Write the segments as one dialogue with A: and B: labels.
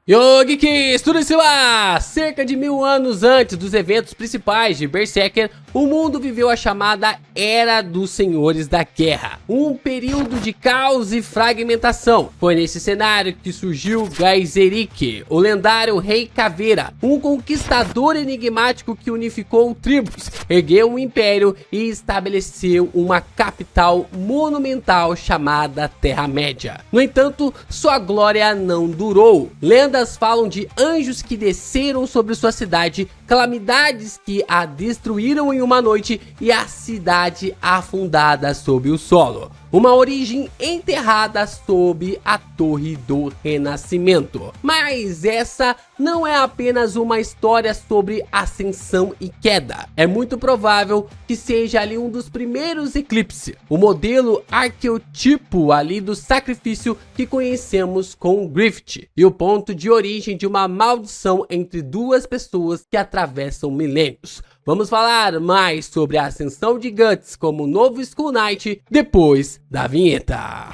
A: Yo, Geeks, tudo em cima! Cerca de 1000 anos antes dos eventos principais de Berserker, o mundo viveu a chamada Era dos Senhores da Guerra, um período de caos e fragmentação. Foi nesse cenário que surgiu Gaizerik, o lendário Rei Caveira, um conquistador enigmático que unificou tribos, ergueu um império e estabeleceu uma capital monumental chamada Terra-média. No entanto, sua glória não durou. Lendas falam de anjos que desceram sobre sua cidade, calamidades que a destruíram em uma noite e a cidade afundada sob o solo. Uma origem enterrada sob a Torre do Renascimento. Mas essa não é apenas uma história sobre ascensão e queda. É muito provável que seja ali um dos primeiros eclipses. O modelo arqueotipo ali do sacrifício que conhecemos com Griffith. E o ponto de origem de uma maldição entre duas pessoas que atravessam milênios. Vamos falar mais sobre a ascensão de Guts como novo Skull Knight depois da vinheta.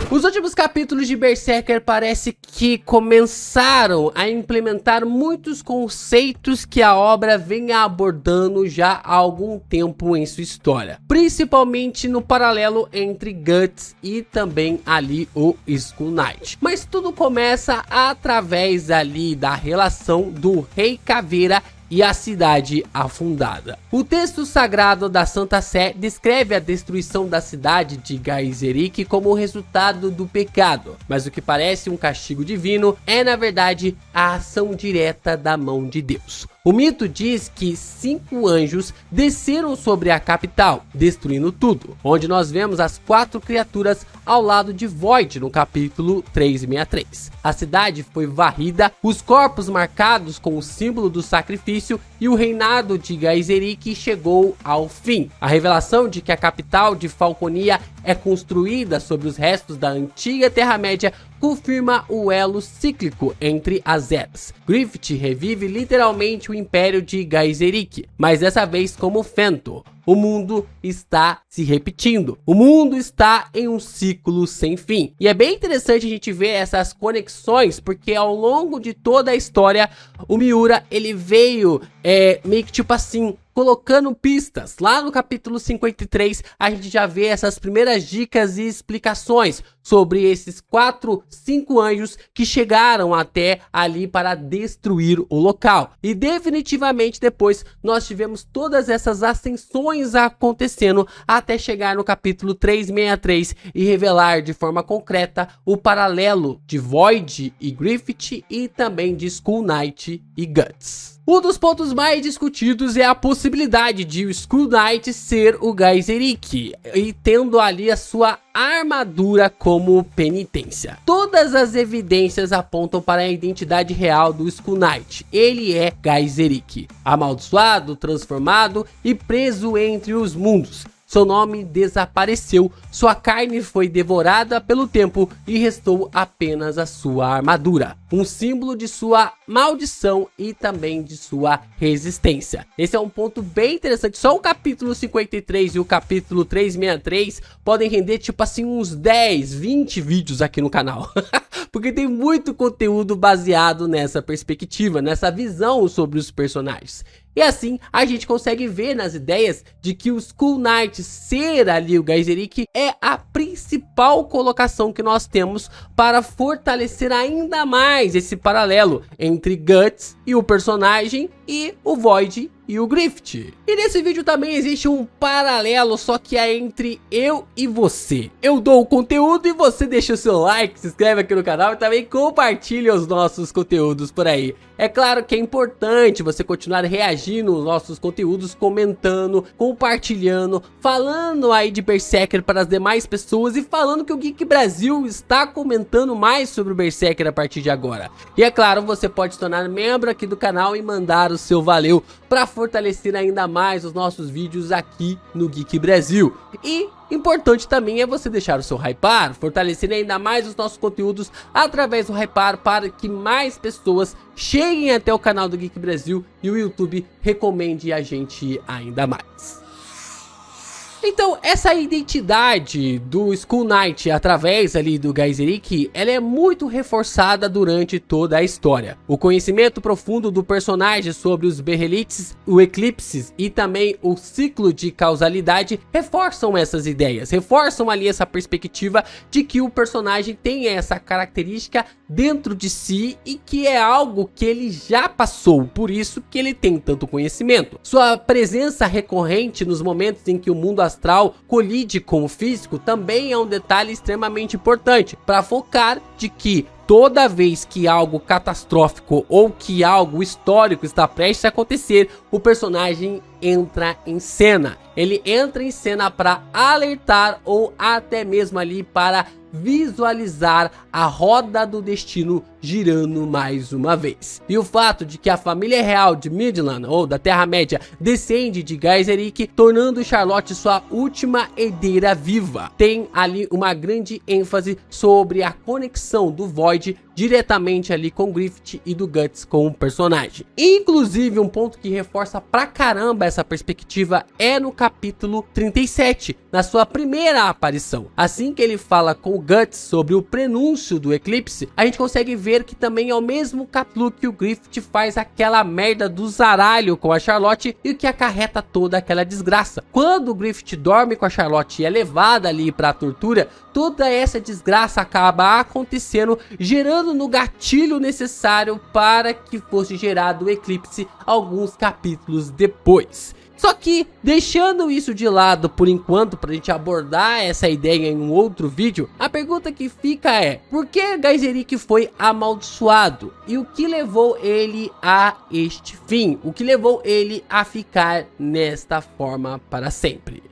A: Os últimos capítulos de Berserker parece que começaram a implementar muitos conceitos que a obra vem abordando já há algum tempo em sua história, principalmente no paralelo entre Guts e também ali o Skull Knight. Mas tudo começa através ali da relação do Rei Caveira e a cidade afundada. O texto sagrado da Santa Sé descreve a destruição da cidade de Gaizerik como resultado do pecado, mas o que parece um castigo divino é na verdade a ação direta da mão de Deus. O mito diz que 5 anjos desceram sobre a capital, destruindo tudo, onde nós vemos as 4 criaturas ao lado de Void no capítulo 363. A cidade foi varrida, os corpos marcados com o símbolo do sacrifício e o reinado de Gaizerik chegou ao fim. A revelação de que a capital de Falconia é construída sobre os restos da antiga Terra-média confirma o elo cíclico entre as eras. Griffith revive literalmente o império de Gaizerik, mas dessa vez como Fento. O mundo está se repetindo. O mundo está em um ciclo sem fim. E é bem interessante a gente ver essas conexões, porque ao longo de toda a história, o Miura, ele veio meio que tipo assim, colocando pistas. Lá no capítulo 53, a gente já vê essas primeiras dicas e explicações sobre esses 5 anjos que chegaram até ali para destruir o local. E definitivamente depois nós tivemos todas essas ascensões acontecendo até chegar no capítulo 363 e revelar de forma concreta o paralelo de Void e Griffith e também de Skull Knight e Guts. Um dos pontos mais discutidos é a possibilidade de o Skull Knight ser o Gaizerik e tendo ali a sua armadura como penitência. Todas as evidências apontam para a identidade real do Skull Knight. Ele é Gaizerik, amaldiçoado, transformado e preso entre os mundos. Seu nome desapareceu, sua carne foi devorada pelo tempo e restou apenas a sua armadura, um símbolo de sua maldição e também de sua resistência. Esse é um ponto bem interessante. Só o capítulo 53 e o capítulo 363 podem render tipo assim uns 10, 20 vídeos aqui no canal. Porque tem muito conteúdo baseado nessa perspectiva, nessa visão sobre os personagens. E assim, a gente consegue ver nas ideias de que o Skull Knight ser ali o Gaizerik é a principal colocação que nós temos para fortalecer ainda mais esse paralelo entre Guts e o personagem e o Void e o Griffith. E nesse vídeo também existe um paralelo, só que é entre eu e você. Eu dou o conteúdo e você deixa o seu like, se inscreve aqui no canal e também compartilha os nossos conteúdos por aí. É claro que é importante você continuar reagindo aos nossos conteúdos, comentando, compartilhando, falando aí de Berserker para as demais pessoas e falando que o Geek Brasil está comentando mais sobre o Berserker a partir de agora. E é claro, você pode se tornar membro aqui do canal e mandar o seu valeu para fortalecer ainda mais os nossos vídeos aqui no Geek Brasil. E importante também é você deixar o seu hypar, fortalecer ainda mais os nossos conteúdos através do hypar para que mais pessoas cheguem até o canal do Geek Brasil e o YouTube recomende a gente ainda mais. Então, essa identidade do Skull Knight através ali do Gaizerik, ela é muito reforçada durante toda a história. O conhecimento profundo do personagem sobre os Berrelites, o Eclipses e também o ciclo de causalidade reforçam essas ideias, reforçam ali essa perspectiva de que o personagem tem essa característica dentro de si e que é algo que ele já passou, por isso que ele tem tanto conhecimento. Sua presença recorrente nos momentos em que o mundo astral colide com o físico também é um detalhe extremamente importante para focar de que toda vez que algo catastrófico ou que algo histórico está prestes a acontecer, o personagem entra em cena. Ele entra em cena para alertar ou até mesmo ali para visualizar a roda do destino girando mais uma vez. E o fato de que a família real de Midland, ou da Terra-média, descende de Gaizerik, tornando Charlotte sua última herdeira viva. Tem ali uma grande ênfase sobre a conexão do Void diretamente ali com o Griffith e do Guts com o personagem. Inclusive, um ponto que reforça pra caramba essa perspectiva é no capítulo 37, na sua primeira aparição. Assim que ele fala com o Guts sobre o prenúncio do eclipse, a gente consegue ver que também é o mesmo capítulo que o Griffith faz aquela merda do zaralho com a Charlotte e que acarreta toda aquela desgraça. Quando o Griffith dorme com a Charlotte e é levada ali pra tortura, toda essa desgraça acaba acontecendo, gerando no gatilho necessário para que fosse gerado o eclipse alguns capítulos depois. Só que, deixando isso de lado por enquanto, pra gente abordar essa ideia em um outro vídeo, a pergunta que fica é: por que Gaizerik foi amaldiçoado? E o que levou ele a este fim? O que levou ele a ficar nesta forma para sempre?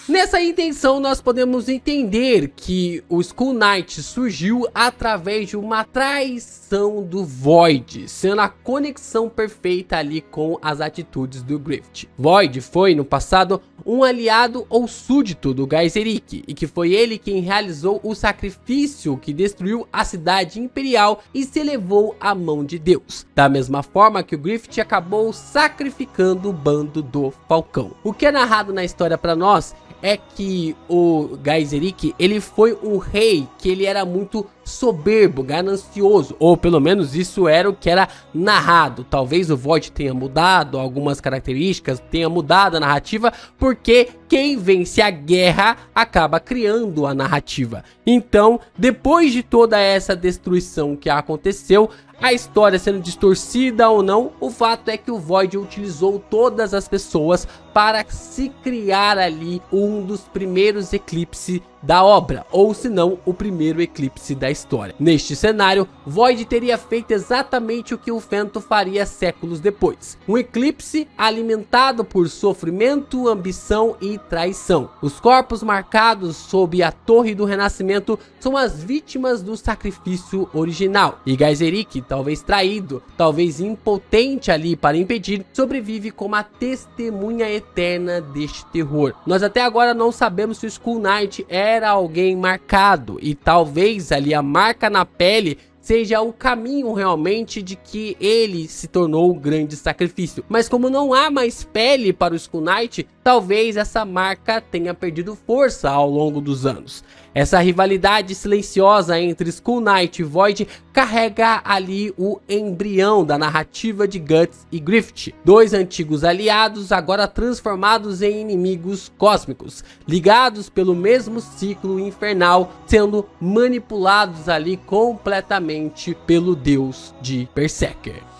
A: Nessa intenção, nós podemos entender que o Skull Knight surgiu através de uma traição do Void, sendo a conexão perfeita ali com as atitudes do Griffith. Void foi, no passado, um aliado ou súdito do Gaizerik, e que foi ele quem realizou o sacrifício que destruiu a cidade imperial e se elevou à mão de Deus. Da mesma forma que o Griffith acabou sacrificando o bando do Falcão. O que é narrado na história para nós é que o Gaizerik, ele foi um rei que ele era muito soberbo, ganancioso, ou pelo menos isso era o que era narrado. Talvez o Void tenha mudado algumas características, tenha mudado a narrativa, porque quem vence a guerra acaba criando a narrativa. Então, depois de toda essa destruição que aconteceu, a história sendo distorcida ou não, o fato é que o Void utilizou todas as pessoas para se criar ali um dos primeiros eclipses da obra, ou se não, o primeiro eclipse da história. Neste cenário, Void teria feito exatamente o que o Phantom faria séculos depois. Um eclipse alimentado por sofrimento, ambição e traição. Os corpos marcados sob a Torre do Renascimento são as vítimas do sacrifício original. E Gaizerik, talvez traído, talvez impotente ali para impedir, sobrevive como a testemunha eterna deste terror. Nós até agora não sabemos se o Skull Knight era alguém marcado, e talvez ali a marca na pele seja o caminho realmente de que ele se tornou um grande sacrifício. Mas como não há mais pele para o Skull Knight, talvez essa marca tenha perdido força ao longo dos anos. Essa rivalidade silenciosa entre Skull Knight e Void carrega ali o embrião da narrativa de Guts e Griffith, dois antigos aliados agora transformados em inimigos cósmicos, ligados pelo mesmo ciclo infernal, sendo manipulados ali completamente pelo deus de Berserker.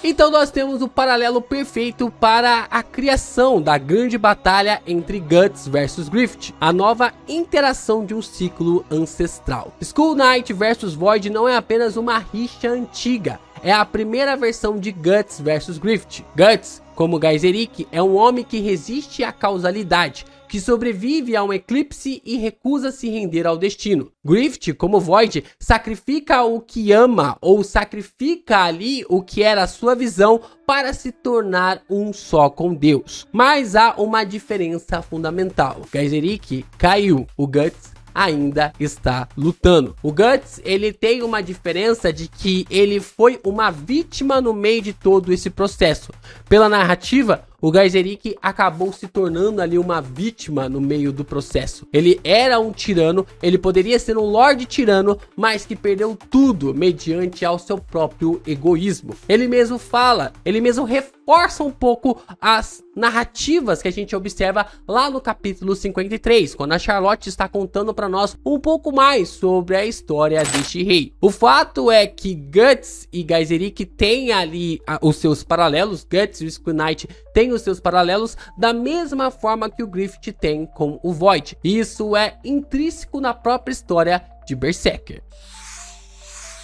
A: Então nós temos o paralelo perfeito para a criação da grande batalha entre Guts versus Griffith, a nova interação de um ciclo ancestral. Skull Knight versus Void não é apenas uma rixa antiga, é a primeira versão de Guts versus Griffith. Guts, como Gaizerik, é um homem que resiste à causalidade, que sobrevive a um eclipse e recusa se render ao destino. Griffith, como Void, sacrifica o que ama, ou sacrifica ali o que era a sua visão para se tornar um só com Deus. Mas há uma diferença fundamental. Gaizerik caiu, o Guts ainda está lutando. O Guts, ele tem uma diferença de que ele foi uma vítima no meio de todo esse processo. Pela narrativa, o Gaizerik acabou se tornando ali uma vítima no meio do processo. Ele era um tirano, ele poderia ser um Lorde Tirano, mas que perdeu tudo mediante ao seu próprio egoísmo. Ele mesmo fala, ele mesmo reforça um pouco as narrativas que a gente observa lá no capítulo 53, quando a Charlotte está contando para nós um pouco mais sobre a história deste rei. O fato é que Guts e Gaizerik têm ali os seus paralelos, Guts e o Skull Knight têm os seus paralelos da mesma forma que o Griffith tem com o Void. Isso é intrínseco na própria história de Berserker.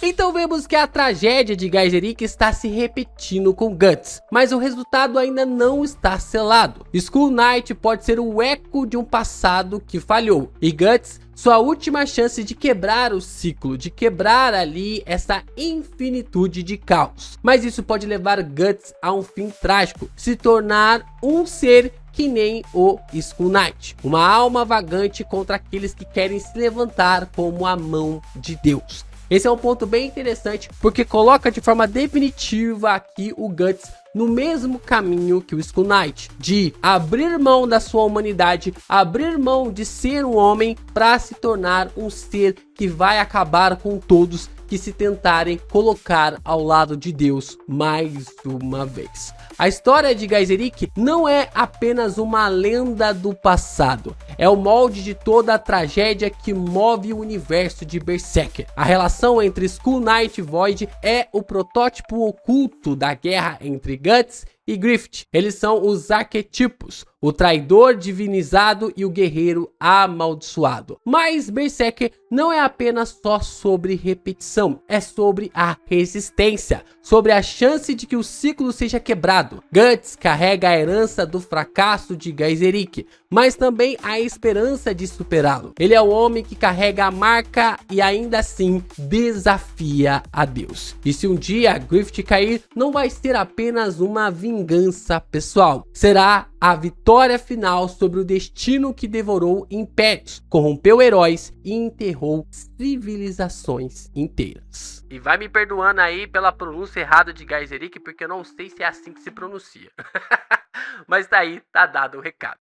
A: Então vemos que a tragédia de Gaizerik está se repetindo com Guts, mas o resultado ainda não está selado. Skull Knight pode ser o eco de um passado que falhou, e Guts sua última chance de quebrar o ciclo, de quebrar ali essa infinitude de caos. Mas isso pode levar Guts a um fim trágico, se tornar um ser que nem o Skull Knight, uma alma vagante contra aqueles que querem se levantar como a mão de Deus. Esse é um ponto bem interessante, porque coloca de forma definitiva aqui o Guts no mesmo caminho que o Skull Knight, de abrir mão da sua humanidade, abrir mão de ser um homem para se tornar um ser que vai acabar com todos que se tentarem colocar ao lado de Deus mais uma vez. A história de Gaizerik não é apenas uma lenda do passado, é o molde de toda a tragédia que move o universo de Berserker. A relação entre Skull Knight e Void é o protótipo oculto da guerra entre Guts e Griffith. Eles são os arquetipos, o traidor divinizado e o guerreiro amaldiçoado. Mas Berserker não é apenas só sobre repetição, é sobre a resistência, sobre a chance de que o ciclo seja quebrado. Guts carrega a herança do fracasso de Gaizerik, mas também a esperança de superá-lo. Ele é o homem que carrega a marca e ainda assim desafia a Deus. E se um dia Griffith cair, não vai ser apenas uma vingança pessoal, será a vitória final sobre o destino que devorou impérios, corrompeu heróis e enterrou civilizações inteiras. E vai me perdoando aí pela pronúncia errada de Gaizerik, porque eu não sei se é assim que se pronuncia. Mas daí tá dado o recado.